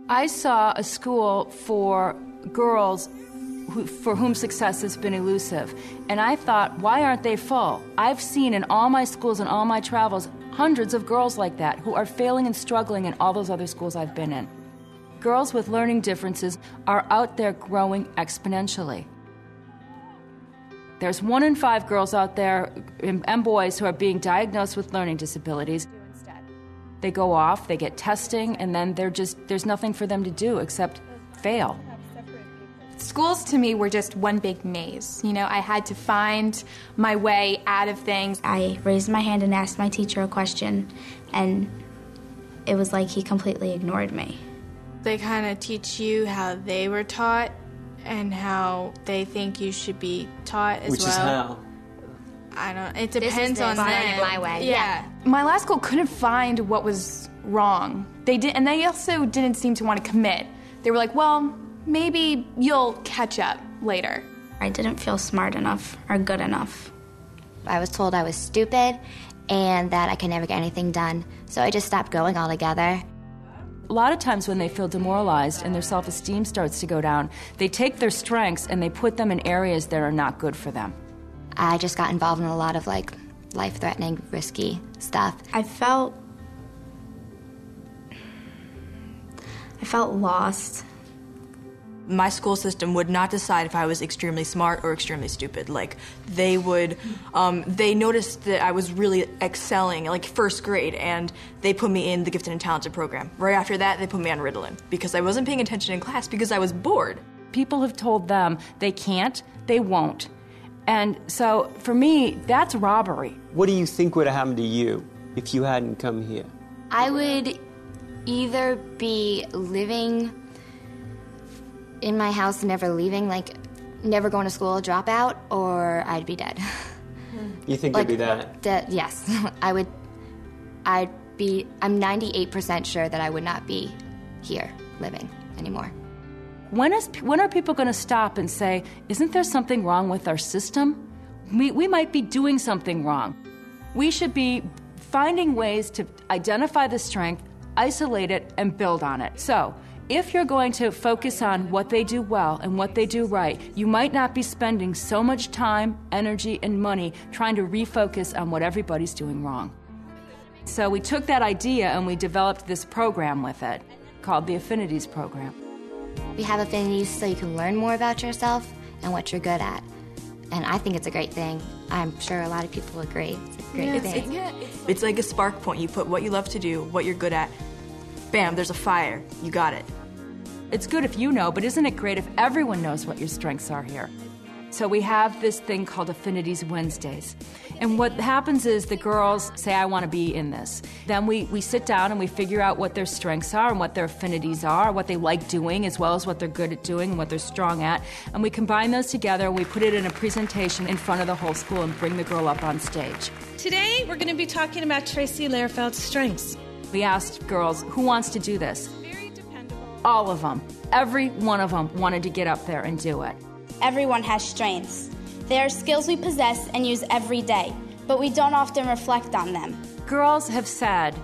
I saw a school for girls for whom success has been elusive. And I thought, why aren't they full? I've seen in all my schools and all my travels hundreds of girls like that who are failing and struggling in all those other schools I've been in. Girls with learning differences are out there growing exponentially. There's 1 in 5 girls out there and boys who are being diagnosed with learning disabilities. They go off, they get testing, and then there's nothing for them to do except fail. Schools to me were just one big maze. You know, I had to find my way out of things. I raised my hand and asked my teacher a question, and it was like he completely ignored me. They kind of teach you how they were taught and how they think you should be taught as well. Which is how? I don't. It depends on them. My way. Yeah. My last school couldn't find what was wrong. They did, and they also didn't seem to want to commit. They were like, well, maybe you'll catch up later. I didn't feel smart enough or good enough. I was told I was stupid and that I could never get anything done, so I just stopped going altogether. A lot of times when they feel demoralized and their self-esteem starts to go down, they take their strengths and they put them in areas that are not good for them. I just got involved in a lot of life-threatening, risky stuff. I felt lost. My school system would not decide if I was extremely smart or extremely stupid. Like, they would, they noticed that I was really excelling, like first grade, and they put me in the Gifted and Talented program. Right after that, they put me on Ritalin because I wasn't paying attention in class because I was bored. People have told them they can't, they won't. And so, for me, that's robbery. What do you think would have happened to you if you hadn't come here? I would either be living in my house, never leaving, like never going to school, drop out, or I'd be dead. You think you'd be that? Yes. I'm 98% sure that I would not be here living anymore. When are people going to stop and say, isn't there something wrong with our system? We might be doing something wrong. We should be finding ways to identify the strength, isolate it, and build on it. So, if you're going to focus on what they do well and what they do right, you might not be spending so much time, energy, and money trying to refocus on what everybody's doing wrong. So we took that idea and we developed this program with it called the Affinities Program. We have affinities so you can learn more about yourself and what you're good at. And I think it's a great thing. I'm sure a lot of people agree. It's a great thing. It's like a spark point. You put what you love to do, what you're good at. Bam, there's a fire. You got it. It's good if you know, but isn't it great if everyone knows what your strengths are here? So we have this thing called Affinities Wednesdays. And what happens is the girls say, I want to be in this. Then we sit down and we figure out what their strengths are and what their affinities are, what they like doing, as well as what they're good at doing and what they're strong at. And we combine those together and we put it in a presentation in front of the whole school and bring the girl up on stage. Today, we're going to be talking about Tracy Lehrfeld's strengths. We asked girls, who wants to do this? All of them. Every one of them wanted to get up there and do it. Everyone has strengths. They are skills we possess and use every day, but we don't often reflect on them. Girls have said,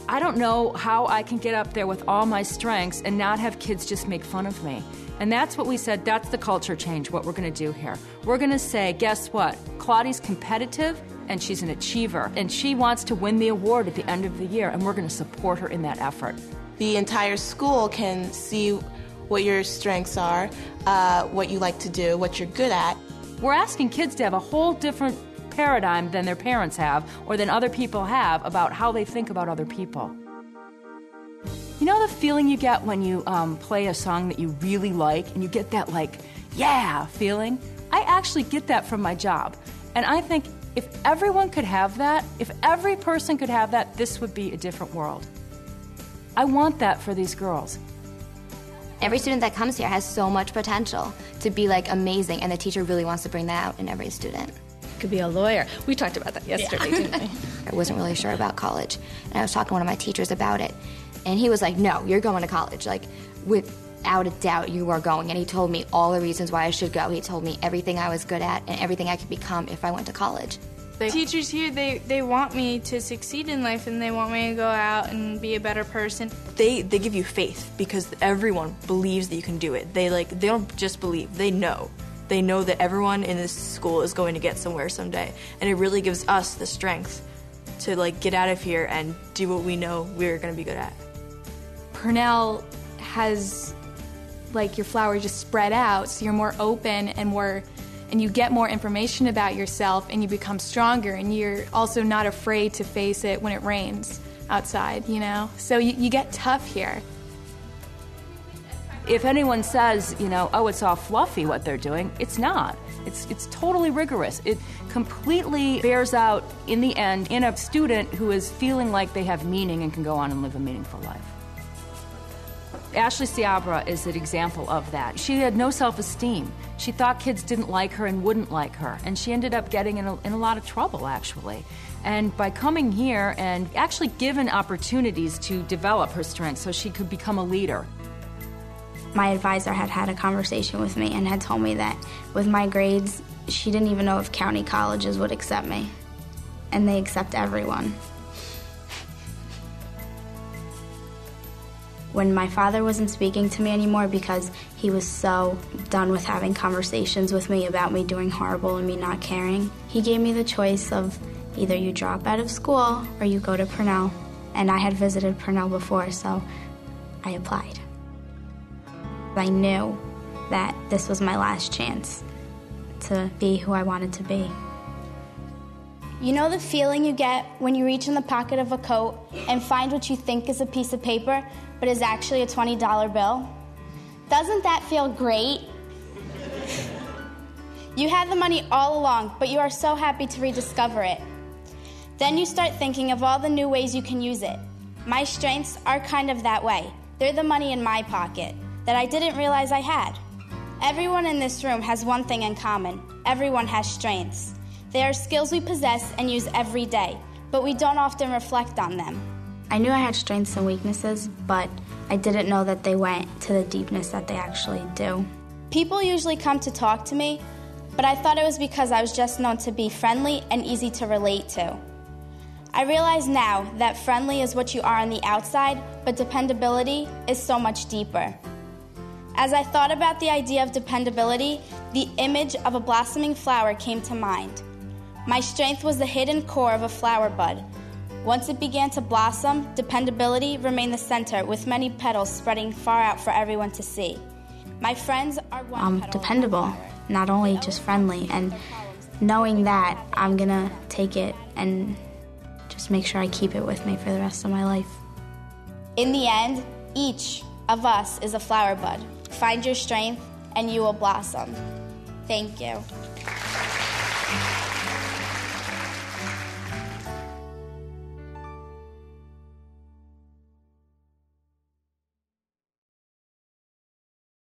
I don't know how I can get up there with all my strengths and not have kids just make fun of me. And that's what we said, that's the culture change, what we're going to do here. We're going to say, guess what? Claudia's competitive and she's an achiever, and she wants to win the award at the end of the year, and we're going to support her in that effort. The entire school can see what your strengths are, what you like to do, what you're good at. We're asking kids to have a whole different paradigm than their parents have or than other people have about how they think about other people. You know the feeling you get when you play a song that you really like and you get that yeah feeling? I actually get that from my job. And I think if everyone could have that, if every person could have that, this would be a different world. I want that for these girls. Every student that comes here has so much potential to be amazing, and the teacher really wants to bring that out in every student. Could be a lawyer. We talked about that yesterday, didn't we? I wasn't really sure about college, and I was talking to one of my teachers about it, and he was like, no, you're going to college. Without a doubt, you are going. And he told me all the reasons why I should go. He told me everything I was good at and everything I could become if I went to college. The teachers here, they want me to succeed in life, and they want me to go out and be a better person. They give you faith because everyone believes that you can do it. They don't just believe, they know. They know that everyone in this school is going to get somewhere someday. And it really gives us the strength to get out of here and do what we know we're going to be good at. Purnell has your flower just spread out, so you're more open and you get more information about yourself, and you become stronger, and you're also not afraid to face it when it rains outside, So you get tough here. If anyone says, oh, it's all fluffy what they're doing, it's not. It's totally rigorous. It completely bears out in the end in a student who is feeling like they have meaning and can go on and live a meaningful life. Ashley Seabra is an example of that. She had no self-esteem. She thought kids didn't like her and wouldn't like her, and she ended up getting in a lot of trouble, actually. And by coming here and actually given opportunities to develop her strengths so she could become a leader. My advisor had a conversation with me and had told me that with my grades, she didn't even know if county colleges would accept me. And they accept everyone. When my father wasn't speaking to me anymore because he was so done with having conversations with me about me doing horrible and me not caring, he gave me the choice of either you drop out of school or you go to Purnell. And I had visited Purnell before, so I applied. I knew that this was my last chance to be who I wanted to be. You know the feeling you get when you reach in the pocket of a coat and find what you think is a piece of paper, but is actually a $20 bill? Doesn't that feel great? You had the money all along, but you are so happy to rediscover it. Then you start thinking of all the new ways you can use it. My strengths are kind of that way. They're the money in my pocket that I didn't realize I had. Everyone in this room has one thing in common. Everyone has strengths. They are skills we possess and use every day, but we don't often reflect on them. I knew I had strengths and weaknesses, but I didn't know that they went to the deepness that they actually do. People usually come to talk to me, but I thought it was because I was just known to be friendly and easy to relate to. I realize now that friendly is what you are on the outside, but dependability is so much deeper. As I thought about the idea of dependability, the image of a blossoming flower came to mind. My strength was the hidden core of a flower bud. Once it began to blossom, dependability remained the center, with many petals spreading far out for everyone to see. My friends are one petal. Dependable, not only just friendly, and knowing that I'm gonna take it and just make sure I keep it with me for the rest of my life. In the end, each of us is a flower bud. Find your strength and you will blossom. Thank you.